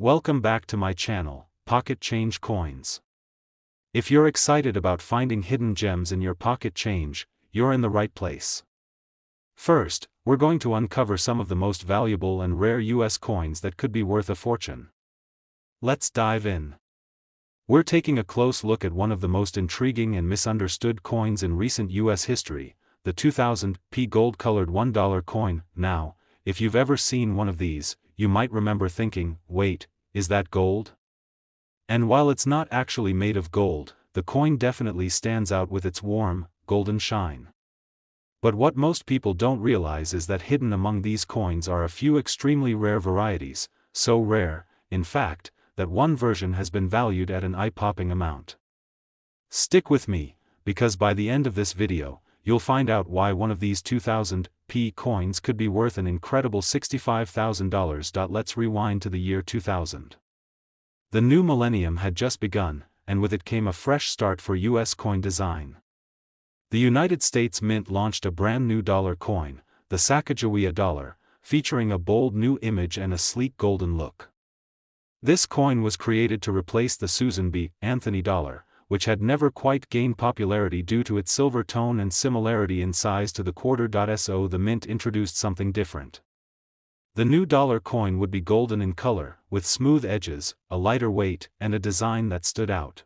Welcome back to my channel, Pocket Change Coins. If you're excited about finding hidden gems in your pocket change, you're in the right place. First, we're going to uncover some of the most valuable and rare US coins that could be worth a fortune. Let's dive in. We're taking a close look at one of the most intriguing and misunderstood coins in recent US history, the 2000 P gold-colored $1 coin. Now, if you've ever seen one of these, you might remember thinking, wait, is that gold? And while it's not actually made of gold, the coin definitely stands out with its warm, golden shine. But what most people don't realize is that hidden among these coins are a few extremely rare varieties, so rare, in fact, that one version has been valued at an eye-popping amount. Stick with me, because by the end of this video, you'll find out why one of these 2000 P coins could be worth an incredible $65,000. Let's rewind to the year 2000. The new millennium had just begun, and with it came a fresh start for US coin design. The United States Mint launched a brand new dollar coin, the Sacagawea dollar, featuring a bold new image and a sleek golden look. This coin was created to replace the Susan B. Anthony dollar, which had never quite gained popularity due to its silver tone and similarity in size to the quarter. So the Mint introduced something different. The new dollar coin would be golden in color, with smooth edges, a lighter weight, and a design that stood out.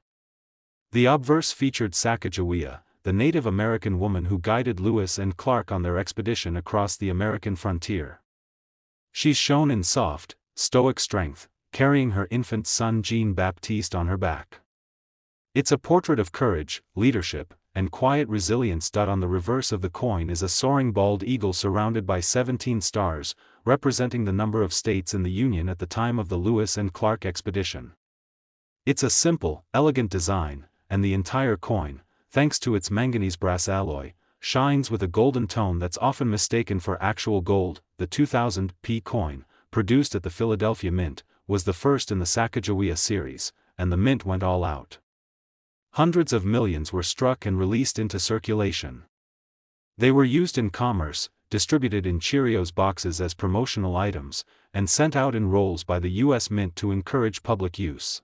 The obverse featured Sacagawea, the Native American woman who guided Lewis and Clark on their expedition across the American frontier. She's shown in soft, stoic strength, carrying her infant son Jean-Baptiste on her back. It's a portrait of courage, leadership, and quiet resilience. On the reverse of the coin is a soaring bald eagle surrounded by 17 stars, representing the number of states in the Union at the time of the Lewis and Clark expedition. It's a simple, elegant design, and the entire coin, thanks to its manganese brass alloy, shines with a golden tone that's often mistaken for actual gold. The 2000 P coin, produced at the Philadelphia Mint, was the first in the Sacagawea series, and the Mint went all out. Hundreds of millions were struck and released into circulation. They were used in commerce, distributed in Cheerios boxes as promotional items, and sent out in rolls by the US Mint to encourage public use.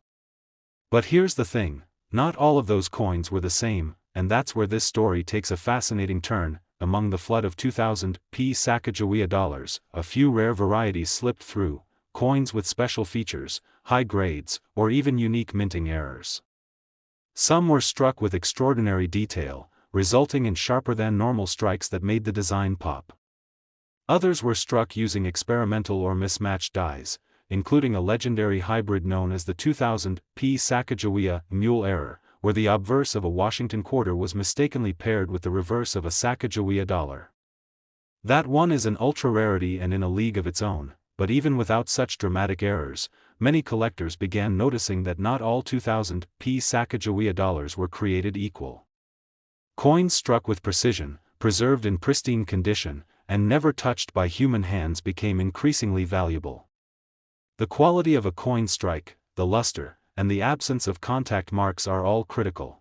But here's the thing, not all of those coins were the same, and that's where this story takes a fascinating turn. Among the flood of 2000 P Sacagawea dollars, a few rare varieties slipped through, coins with special features, high grades, or even unique minting errors. Some were struck with extraordinary detail, resulting in sharper-than-normal strikes that made the design pop. Others were struck using experimental or mismatched dies, including a legendary hybrid known as the 2000 P Sacagawea mule error, where the obverse of a Washington quarter was mistakenly paired with the reverse of a Sacagawea dollar. That one is an ultra-rarity and in a league of its own, but even without such dramatic errors, many collectors began noticing that not all 2000 P Sacagawea dollars were created equal. Coins struck with precision, preserved in pristine condition, and never touched by human hands became increasingly valuable. The quality of a coin strike, the luster, and the absence of contact marks are all critical.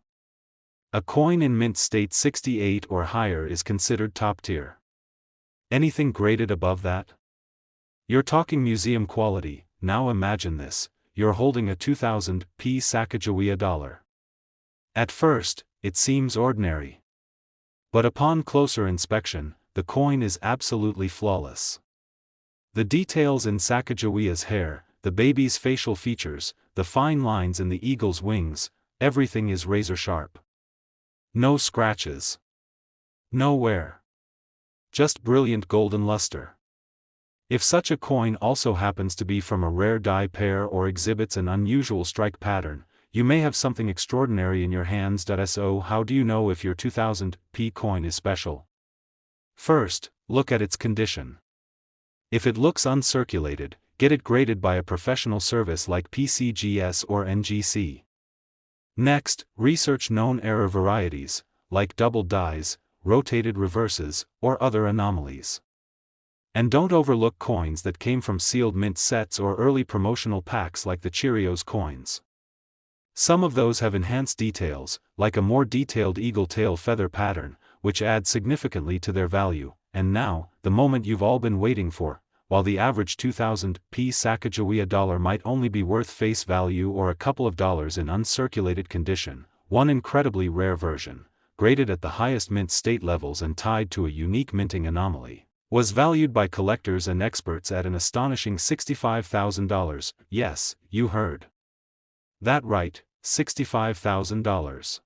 A coin in mint state 68 or higher is considered top tier. Anything graded above that? You're talking museum quality. Now imagine this, you're holding a 2000 P Sacagawea dollar. At first, it seems ordinary. But upon closer inspection, the coin is absolutely flawless. The details in Sacagawea's hair, the baby's facial features, the fine lines in the eagle's wings, everything is razor sharp. No scratches. No wear. Just brilliant golden luster. If such a coin also happens to be from a rare die pair or exhibits an unusual strike pattern, you may have something extraordinary in your hands. So how do you know if your 2000 P coin is special? First, look at its condition. If it looks uncirculated, get it graded by a professional service like PCGS or NGC. Next, research known error varieties, like double dies, rotated reverses, or other anomalies. And don't overlook coins that came from sealed mint sets or early promotional packs like the Cheerios coins. Some of those have enhanced details, like a more detailed eagle tail feather pattern, which adds significantly to their value. And now, the moment you've all been waiting for, while the average 2000 Sacagawea dollar might only be worth face value or a couple of dollars in uncirculated condition. One incredibly rare version, graded at the highest mint state levels and tied to a unique minting anomaly, was valued by collectors and experts at an astonishing $65,000. Yes, you heard that right, $65,000.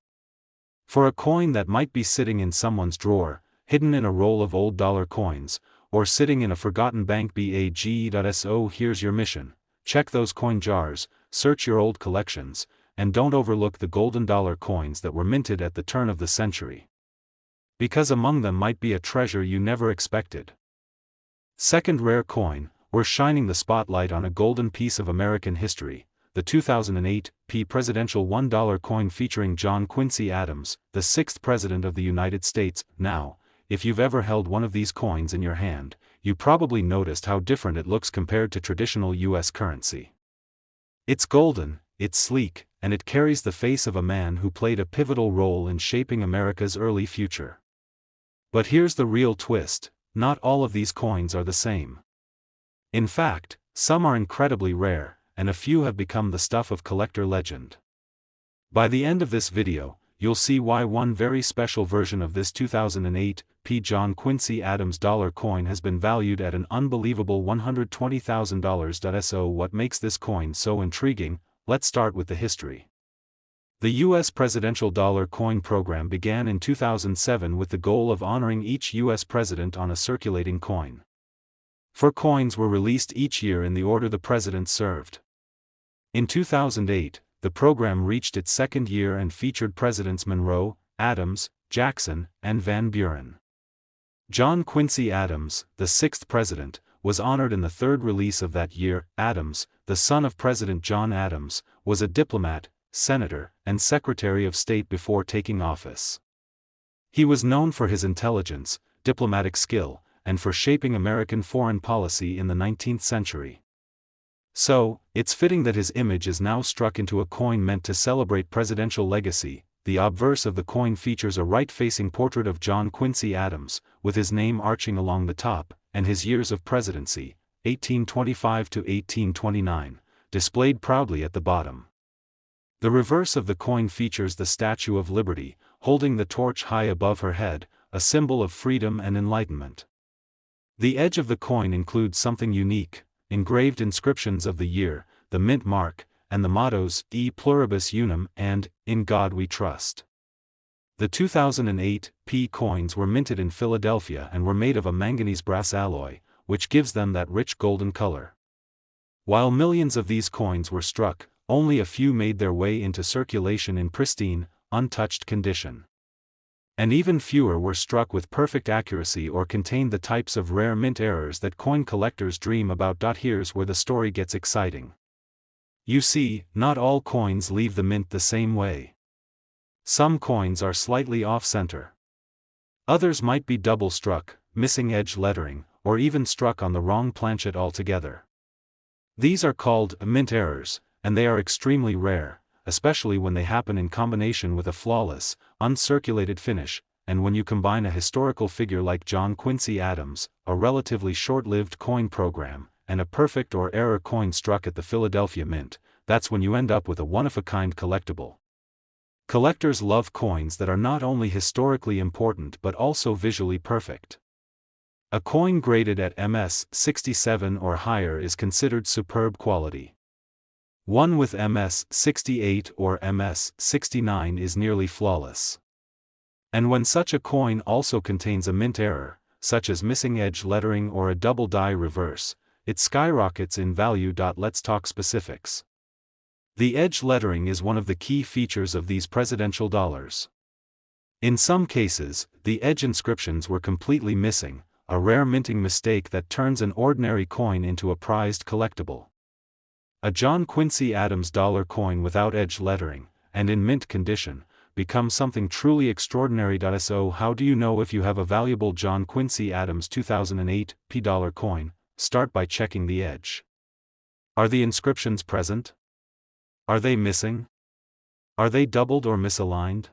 For a coin that might be sitting in someone's drawer, hidden in a roll of old dollar coins, or sitting in a forgotten bank bag.so. Here's your mission: check those coin jars, search your old collections, and don't overlook the golden dollar coins that were minted at the turn of the century, because among them might be a treasure you never expected. Second rare coin, we're shining the spotlight on a golden piece of American history, the 2008 presidential $1 coin featuring John Quincy Adams, the 6th President of the United States. Now, if you've ever held one of these coins in your hand, you probably noticed how different it looks compared to traditional U.S. currency. It's golden, it's sleek, and it carries the face of a man who played a pivotal role in shaping America's early future. But here's the real twist: not all of these coins are the same. In fact, some are incredibly rare, and a few have become the stuff of collector legend. By the end of this video, you'll see why one very special version of this 2008 John Quincy Adams dollar coin has been valued at an unbelievable $120,000. So what makes this coin so intriguing? Let's start with the history. The U.S. presidential dollar coin program began in 2007 with the goal of honoring each U.S. president on a circulating coin. 4 coins were released each year in the order the president served. In 2008, the program reached its second year and featured Presidents Monroe, Adams, Jackson, and Van Buren. John Quincy Adams, the 6th president, was honored in the third release of that year. Adams, the son of President John Adams, was a diplomat, senator, and Secretary of State before taking office. He was known for his intelligence, diplomatic skill, and for shaping American foreign policy in the 19th century. So, it's fitting that his image is now struck into a coin meant to celebrate presidential legacy. The obverse of the coin features a right-facing portrait of John Quincy Adams, with his name arching along the top, and his years of presidency, 1825 to 1829, displayed proudly at the bottom. The reverse of the coin features the Statue of Liberty, holding the torch high above her head, a symbol of freedom and enlightenment. The edge of the coin includes something unique: engraved inscriptions of the year, the mint mark, and the mottos E Pluribus Unum and In God We Trust. The 2008 coins were minted in Philadelphia and were made of a manganese brass alloy, which gives them that rich golden color. While millions of these coins were struck, only a few made their way into circulation in pristine, untouched condition. And even fewer were struck with perfect accuracy or contained the types of rare mint errors that coin collectors dream about. Here's where the story gets exciting. You see, not all coins leave the mint the same way. Some coins are slightly off-center. Others might be double-struck, missing edge lettering, or even struck on the wrong planchet altogether. These are called mint errors, and they are extremely rare, especially when they happen in combination with a flawless, uncirculated finish, and when you combine a historical figure like John Quincy Adams, a relatively short-lived coin program, and a perfect or error coin struck at the Philadelphia Mint, that's when you end up with a one-of-a-kind collectible. Collectors love coins that are not only historically important but also visually perfect. A coin graded at MS 67 or higher is considered superb quality. One with MS 68 or MS 69 is nearly flawless. And when such a coin also contains a mint error, such as missing edge lettering or a double die reverse, it skyrockets in value. Let's talk specifics. The edge lettering is one of the key features of these presidential dollars. In some cases, the edge inscriptions were completely missing, a rare minting mistake that turns an ordinary coin into a prized collectible. A John Quincy Adams dollar coin without edge lettering, and in mint condition, becomes something truly extraordinary. So how do you know if you have a valuable John Quincy Adams 2008 dollar coin? Start by checking the edge. Are the inscriptions present? Are they missing? Are they doubled or misaligned?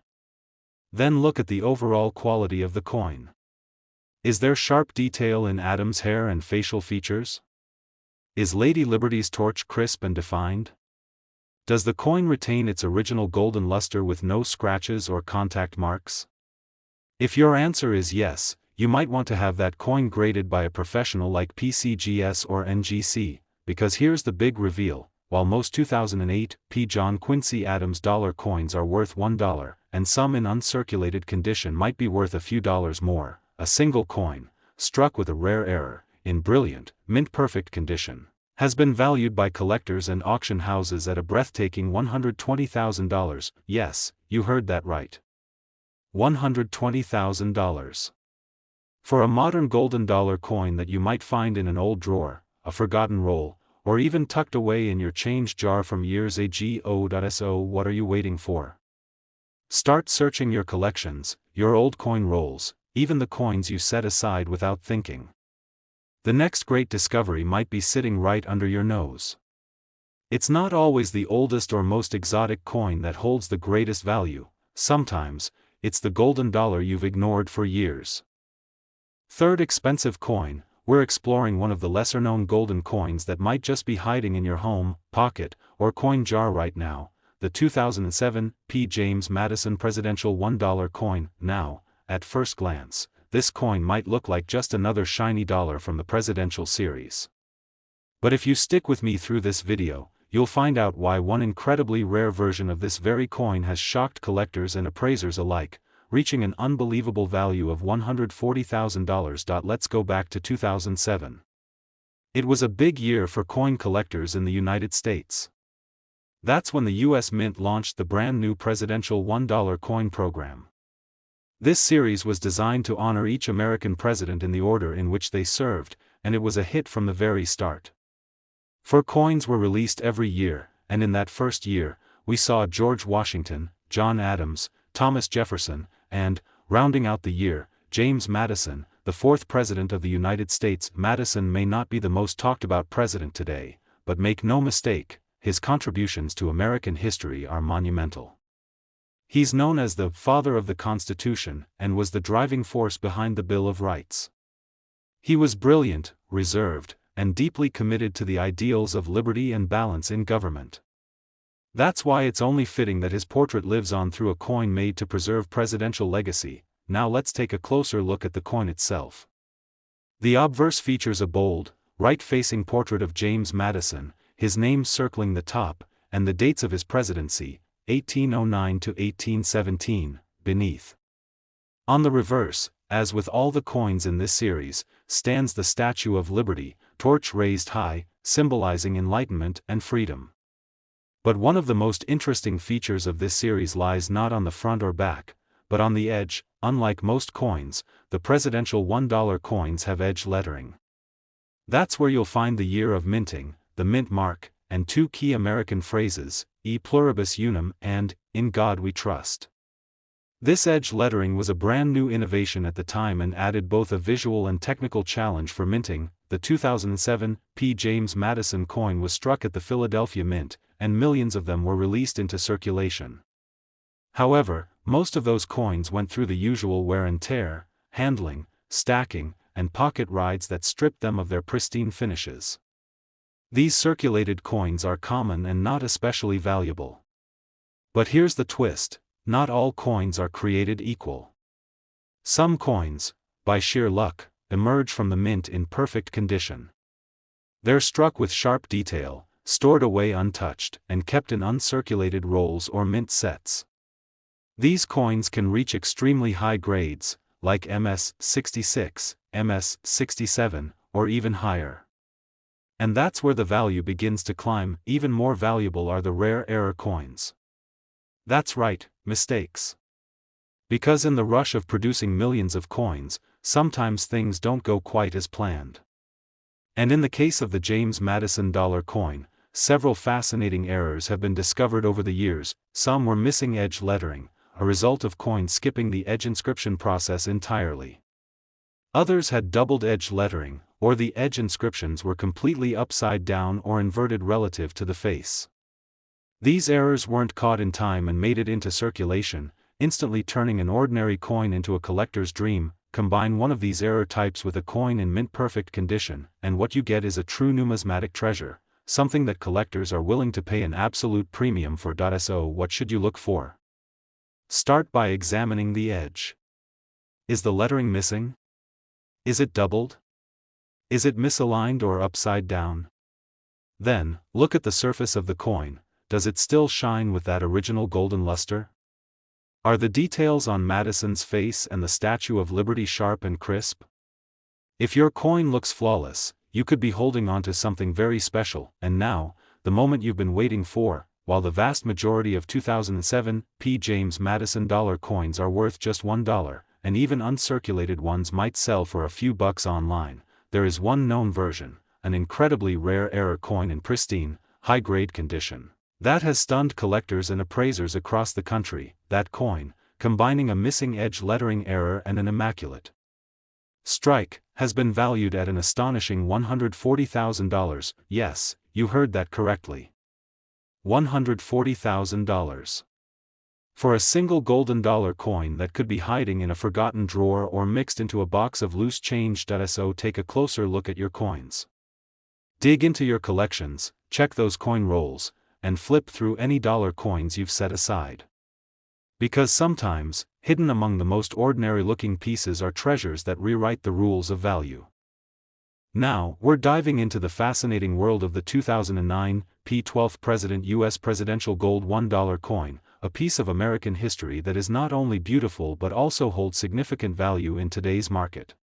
Then look at the overall quality of the coin. Is there sharp detail in Adams' hair and facial features? Is Lady Liberty's torch crisp and defined? Does the coin retain its original golden luster with no scratches or contact marks? If your answer is yes, you might want to have that coin graded by a professional like PCGS or NGC, because here's the big reveal: while most 2008 P. John Quincy Adams dollar coins are worth $1, and some in uncirculated condition might be worth a few dollars more, a single coin, struck with a rare error, in brilliant, mint-perfect condition, has been valued by collectors and auction houses at a breathtaking $120,000. Yes, you heard that right. $120,000. For a modern golden dollar coin that you might find in an old drawer, a forgotten roll, or even tucked away in your change jar from years ago. What are you waiting for? Start searching your collections, your old coin rolls, even the coins you set aside without thinking. The next great discovery might be sitting right under your nose. It's not always the oldest or most exotic coin that holds the greatest value. Sometimes, it's the golden dollar you've ignored for years. Third expensive coin, we're exploring one of the lesser-known golden coins that might just be hiding in your home, pocket, or coin jar right now, the 2007 P. James Madison Presidential $1 coin. Now, at first glance, this coin might look like just another shiny dollar from the presidential series. But if you stick with me through this video, you'll find out why one incredibly rare version of this very coin has shocked collectors and appraisers alike, reaching an unbelievable value of $140,000. Let's go back to 2007. It was a big year for coin collectors in the United States. That's when the U.S. Mint launched the brand new presidential $1 coin program. This series was designed to honor each American president in the order in which they served, and it was a hit from the very start. 4 coins were released every year, and in that first year, we saw George Washington, John Adams, Thomas Jefferson, and, rounding out the year, James Madison, the 4th President of the United States. Madison may not be the most talked about president today, but make no mistake, his contributions to American history are monumental. He's known as the father of the Constitution and was the driving force behind the Bill of Rights. He was brilliant, reserved, and deeply committed to the ideals of liberty and balance in government. That's why it's only fitting that his portrait lives on through a coin made to preserve presidential legacy. Now let's take a closer look at the coin itself. The obverse features a bold, right-facing portrait of James Madison, his name circling the top, and the dates of his presidency, 1809 to 1817, beneath. On the reverse, as with all the coins in this series, stands the Statue of Liberty, torch raised high, symbolizing enlightenment and freedom. But one of the most interesting features of this series lies not on the front or back, but on the edge. Unlike most coins, the presidential $1 coins have edge lettering. That's where you'll find the year of minting, the mint mark, and 2 key American phrases, E pluribus unum and In God we trust. This edge lettering was a brand new innovation at the time and added both a visual and technical challenge for minting. The 2007 P. James Madison coin was struck at the Philadelphia Mint, and millions of them were released into circulation. However, most of those coins went through the usual wear and tear, handling, stacking, and pocket rides that stripped them of their pristine finishes. These circulated coins are common and not especially valuable. But here's the twist: not all coins are created equal. Some coins, by sheer luck, emerge from the mint in perfect condition. They're struck with sharp detail, stored away untouched, and kept in uncirculated rolls or mint sets. These coins can reach extremely high grades, like MS 66, MS 67, or even higher. And that's where the value begins to climb. Even more valuable are the rare error coins. That's right, mistakes. Because in the rush of producing millions of coins, sometimes things don't go quite as planned. And in the case of the James Madison dollar coin, several fascinating errors have been discovered over the years. Some were missing edge lettering, a result of coins skipping the edge inscription process entirely. Others had doubled edge lettering, or the edge inscriptions were completely upside down or inverted relative to the face. These errors weren't caught in time and made it into circulation, instantly turning an ordinary coin into a collector's dream. combine one of these error types with a coin in mint-perfect condition, and what you get is a true numismatic treasure, something that collectors are willing to pay an absolute premium for. So what should you look for? Start by examining the edge. Is the lettering missing? Is it doubled? Is it misaligned or upside down? Then, look at the surface of the coin. Does it still shine with that original golden luster? Are the details on Madison's face and the Statue of Liberty sharp and crisp? If your coin looks flawless, you could be holding on to something very special. And now, the moment you've been waiting for. While the vast majority of 2007 P. James Madison dollar coins are worth just $1, and even uncirculated ones might sell for a few bucks online, there is one known version, an incredibly rare error coin in pristine, high-grade condition, that has stunned collectors and appraisers across the country. That coin, combining a missing edge lettering error and an immaculate strike, has been valued at an astonishing $140,000. Yes, you heard that correctly. $140,000. For a single golden dollar coin that could be hiding in a forgotten drawer or mixed into a box of loose change. So take a closer look at your coins. Dig into your collections, check those coin rolls, and flip through any dollar coins you've set aside. Because sometimes, hidden among the most ordinary-looking pieces are treasures that rewrite the rules of value. Now, we're diving into the fascinating world of the 2009 P12th President U.S. Presidential Gold $1 coin, a piece of American history that is not only beautiful but also holds significant value in today's market.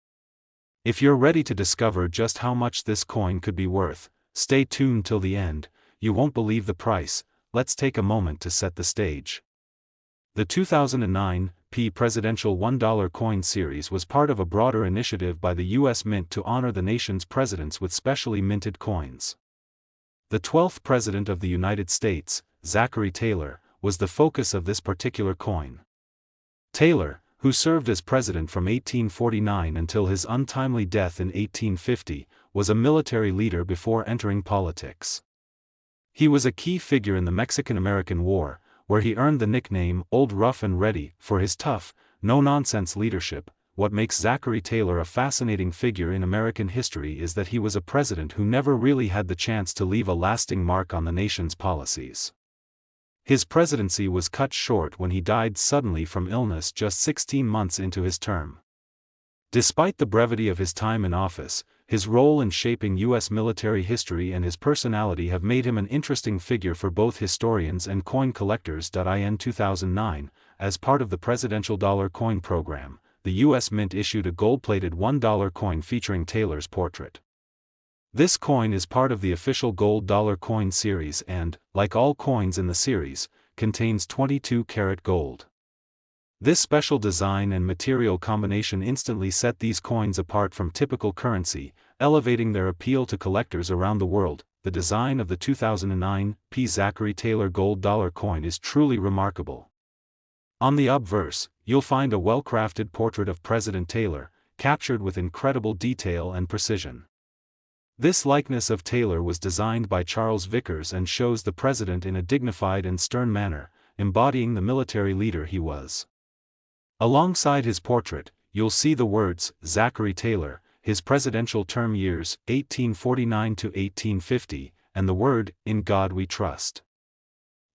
If you're ready to discover just how much this coin could be worth, stay tuned till the end. You won't believe the price. Let's take a moment to set the stage. The 2009 P Presidential $1 coin series was part of a broader initiative by the U.S. Mint to honor the nation's presidents with specially minted coins. The 12th President of the United States, Zachary Taylor, was the focus of this particular coin. Taylor, who served as president from 1849 until his untimely death in 1850, was a military leader before entering politics. He was a key figure in the Mexican-American War, where he earned the nickname Old Rough and Ready for his tough, no-nonsense leadership. What makes Zachary Taylor a fascinating figure in American history is that he was a president who never really had the chance to leave a lasting mark on the nation's policies. His presidency was cut short when he died suddenly from illness just 16 months into his term. Despite the brevity of his time in office, his role in shaping U.S. military history and his personality have made him an interesting figure for both historians and coin collectors. In 2009, as part of the Presidential Dollar Coin Program, the U.S. Mint issued a gold-plated $1 coin featuring Taylor's portrait. This coin is part of the official gold dollar coin series and, like all coins in the series, contains 22-karat gold. This special design and material combination instantly set these coins apart from typical currency, elevating their appeal to collectors around the world. The design of the 2009 P. Zachary Taylor gold dollar coin is truly remarkable. On the obverse, you'll find a well-crafted portrait of President Taylor, captured with incredible detail and precision. This likeness of Taylor was designed by Charles Vickers and shows the president in a dignified and stern manner, embodying the military leader he was. Alongside his portrait, you'll see the words, Zachary Taylor, his presidential term years, 1849 to 1850, and the word, In God We Trust.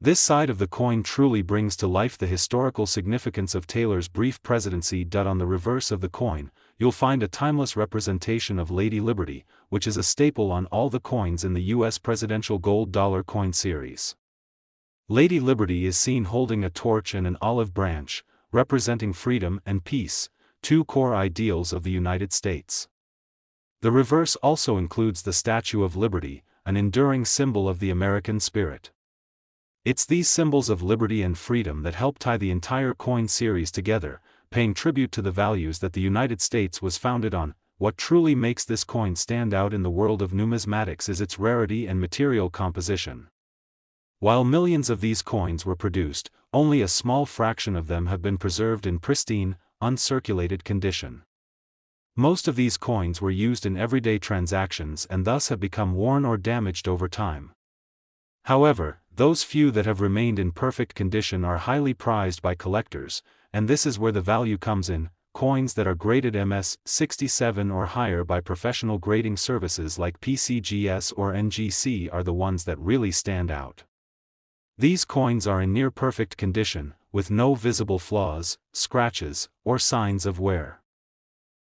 This side of the coin truly brings to life the historical significance of Taylor's brief presidency. On the reverse of the coin, you'll find a timeless representation of Lady Liberty, which is a staple on all the coins in the U.S. Presidential Gold Dollar Coin series. Lady Liberty is seen holding a torch and an olive branch, representing freedom and peace, two core ideals of the United States. The reverse also includes the Statue of Liberty, an enduring symbol of the American spirit. It's these symbols of liberty and freedom that help tie the entire coin series together, paying tribute to the values that the United States was founded on. What truly makes this coin stand out in the world of numismatics is its rarity and material composition. While millions of these coins were produced, only a small fraction of them have been preserved in pristine, uncirculated condition. Most of these coins were used in everyday transactions and thus have become worn or damaged over time. However, those few that have remained in perfect condition are highly prized by collectors, and this is where the value comes in. coins that are graded MS-67 or higher by professional grading services like PCGS or NGC are the ones that really stand out. These coins are in near-perfect condition, with no visible flaws, scratches, or signs of wear.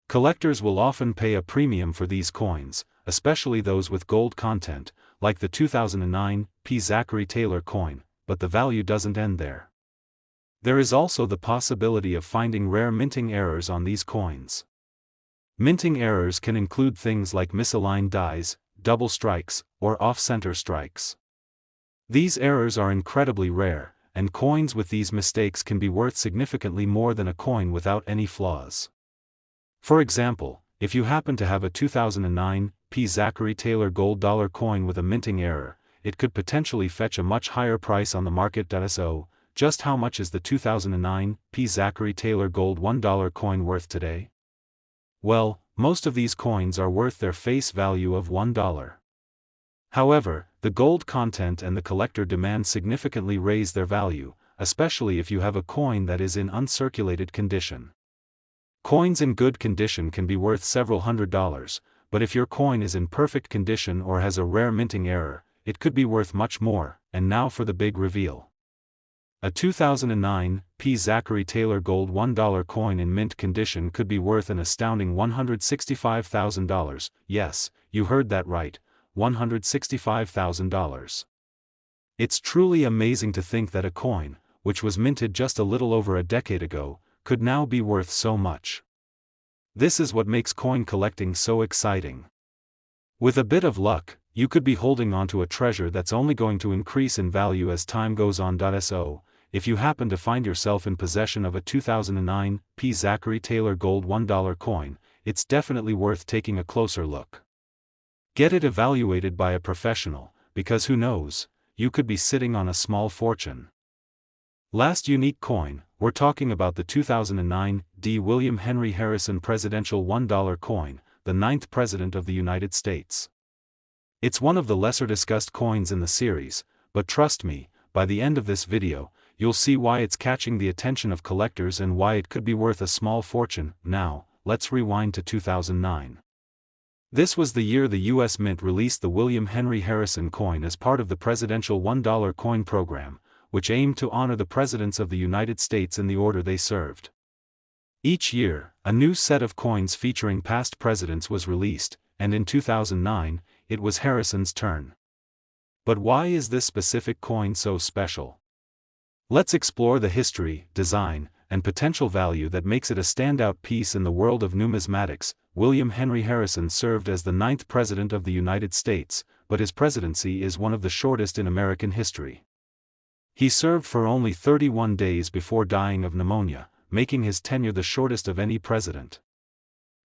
Collectors will often pay a premium for these coins, especially those with gold content, like the 2009 P. Zachary Taylor coin, but the value doesn't end there. There is also the possibility of finding rare minting errors on these coins. Minting errors can include things like misaligned dies, double strikes, or off-center strikes. These errors are incredibly rare, and coins with these mistakes can be worth significantly more than a coin without any flaws. For example, if you happen to have a 2009 P. Zachary Taylor gold dollar coin with a minting error, it could potentially fetch a much higher price on the market. So, just how much is the 2009 P. Zachary Taylor gold $1 coin worth today? Well, most of these coins are worth their face value of $1. However, the gold content and the collector demand significantly raise their value, especially if you have a coin that is in uncirculated condition. Coins in good condition can be worth several $100s, but if your coin is in perfect condition or has a rare minting error, it could be worth much more. And now for the big reveal. A 2009 P. Zachary Taylor gold $1 coin in mint condition could be worth an astounding $165,000. Yes, you heard that right, $165,000. It's truly amazing to think that a coin, which was minted just a little over a decade ago, could now be worth so much. This is what makes coin collecting so exciting. With a bit of luck, you could be holding onto a treasure that's only going to increase in value as time goes on. So, if you happen to find yourself in possession of a 2009 P. Zachary Taylor gold $1 coin, it's definitely worth taking a closer look. Get it evaluated by a professional, because who knows, you could be sitting on a small fortune. Last unique coin, we're talking about the 2009 D. William Henry Harrison presidential $1 coin, the 9th President of the United States. It's one of the lesser discussed coins in the series, but trust me, by the end of this video, you'll see why it's catching the attention of collectors and why it could be worth a small fortune. Now, let's rewind to 2009. This was the year the U.S. Mint released the William Henry Harrison coin as part of the presidential $1 coin program, which aimed to honor the presidents of the United States in the order they served. Each year, a new set of coins featuring past presidents was released, and in 2009, it was Harrison's turn. But why is this specific coin so special? Let's explore the history, design, and potential value that makes it a standout piece in the world of numismatics. William Henry Harrison served as the 9th President of the United States, but his presidency is one of the shortest in American history. He served for only 31 days before dying of pneumonia, making his tenure the shortest of any president.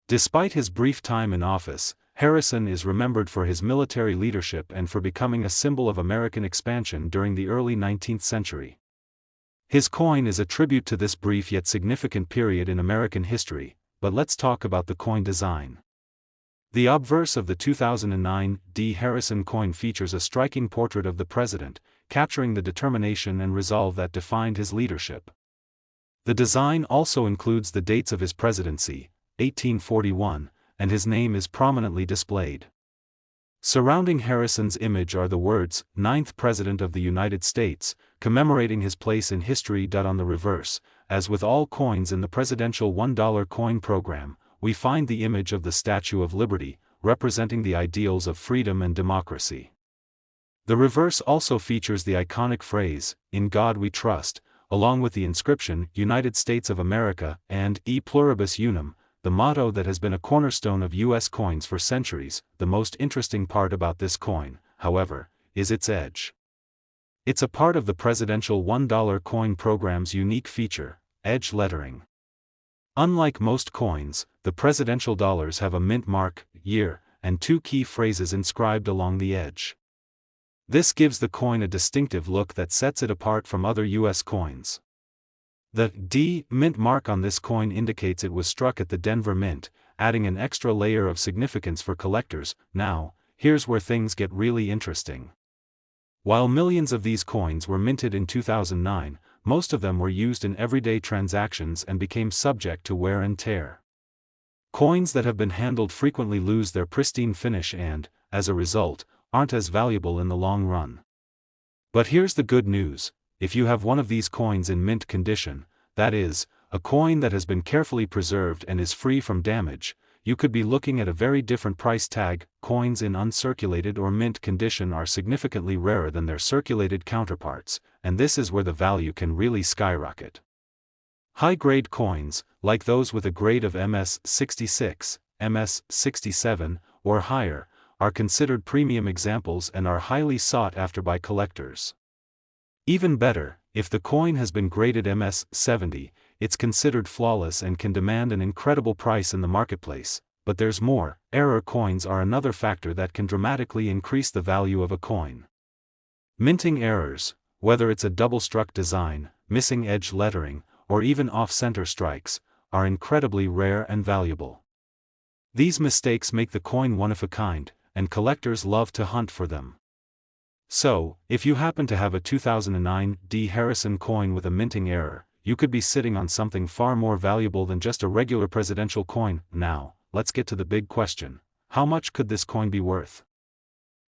Despite his brief time in office, Harrison is remembered for his military leadership and for becoming a symbol of American expansion during the early 19th century. His coin is a tribute to this brief yet significant period in American history, but let's talk about the coin design. The obverse of the 2009 D. Harrison coin features a striking portrait of the president, capturing the determination and resolve that defined his leadership. The design also includes the dates of his presidency, 1841, and his name is prominently displayed. Surrounding Harrison's image are the words, 9th President of the United States, commemorating his place in history. On the reverse, as with all coins in the presidential $1 coin program, we find the image of the Statue of Liberty, representing the ideals of freedom and democracy. The reverse also features the iconic phrase, "In God We Trust," along with the inscription, "United States of America," and "E Pluribus Unum," the motto that has been a cornerstone of U.S. coins for centuries. The most interesting part about this coin, however, is its edge. It's a part of the presidential $1 coin program's unique feature, edge lettering. Unlike most coins, the presidential dollars have a mint mark, year, and two key phrases inscribed along the edge. This gives the coin a distinctive look that sets it apart from other U.S. coins. The D Mint mark on this coin indicates it was struck at the Denver Mint, adding an extra layer of significance for collectors. Now, here's where things get really interesting. While millions of these coins were minted in 2009, most of them were used in everyday transactions and became subject to wear and tear. Coins that have been handled frequently lose their pristine finish and, as a result, aren't as valuable in the long run. But here's the good news: if you have one of these coins in mint condition, that is, a coin that has been carefully preserved and is free from damage, you could be looking at a very different price tag. Coins in uncirculated or mint condition are significantly rarer than their circulated counterparts, and this is where the value can really skyrocket. High-grade coins, like those with a grade of MS66, MS67, or higher, are considered premium examples and are highly sought after by collectors. Even better, if the coin has been graded MS70, it's considered flawless and can demand an incredible price in the marketplace. But there's more. Error coins are another factor that can dramatically increase the value of a coin. Minting errors, whether it's a double-struck design, missing edge lettering, or even off-center strikes, are incredibly rare and valuable. These mistakes make the coin one of a kind, and collectors love to hunt for them. So, if you happen to have a 2009 D. Harrison coin with a minting error, you could be sitting on something far more valuable than just a regular presidential coin. Now, let's get to the big question: how much could this coin be worth?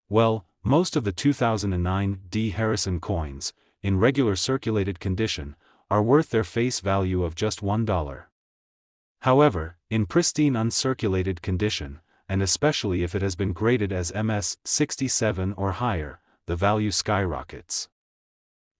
Well, most of the 2009 D. Harrison coins, in regular circulated condition, are worth their face value of just $1. However, in pristine uncirculated condition, and especially if it has been graded as MS67 or higher, the value skyrockets.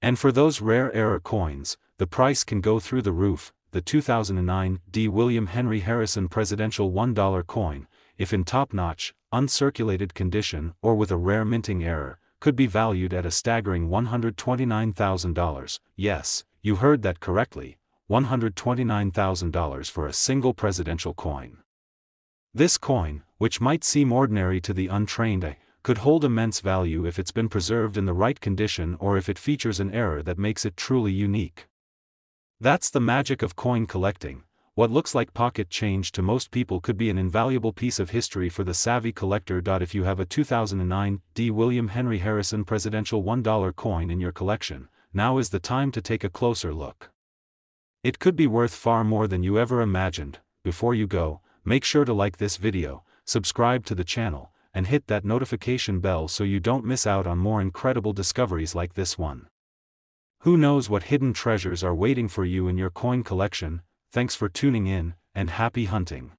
And for those rare error coins, the price can go through the roof. The 2009 D. William Henry Harrison presidential $1 coin, if in top-notch, uncirculated condition or with a rare minting error, could be valued at a staggering $129,000. Yes, you heard that correctly, $129,000 for a single presidential coin. This coin, which might seem ordinary to the untrained eye, could hold immense value if it's been preserved in the right condition or if it features an error that makes it truly unique. That's the magic of coin collecting. What looks like pocket change to most people could be an invaluable piece of history for the savvy collector. If you have a 2009 D. William Henry Harrison presidential $1 coin in your collection, now is the time to take a closer look. It could be worth far more than you ever imagined. Before you go, make sure to like this video, subscribe to the channel, and hit that notification bell so you don't miss out on more incredible discoveries like this one. Who knows what hidden treasures are waiting for you in your coin collection? Thanks for tuning in, and happy hunting.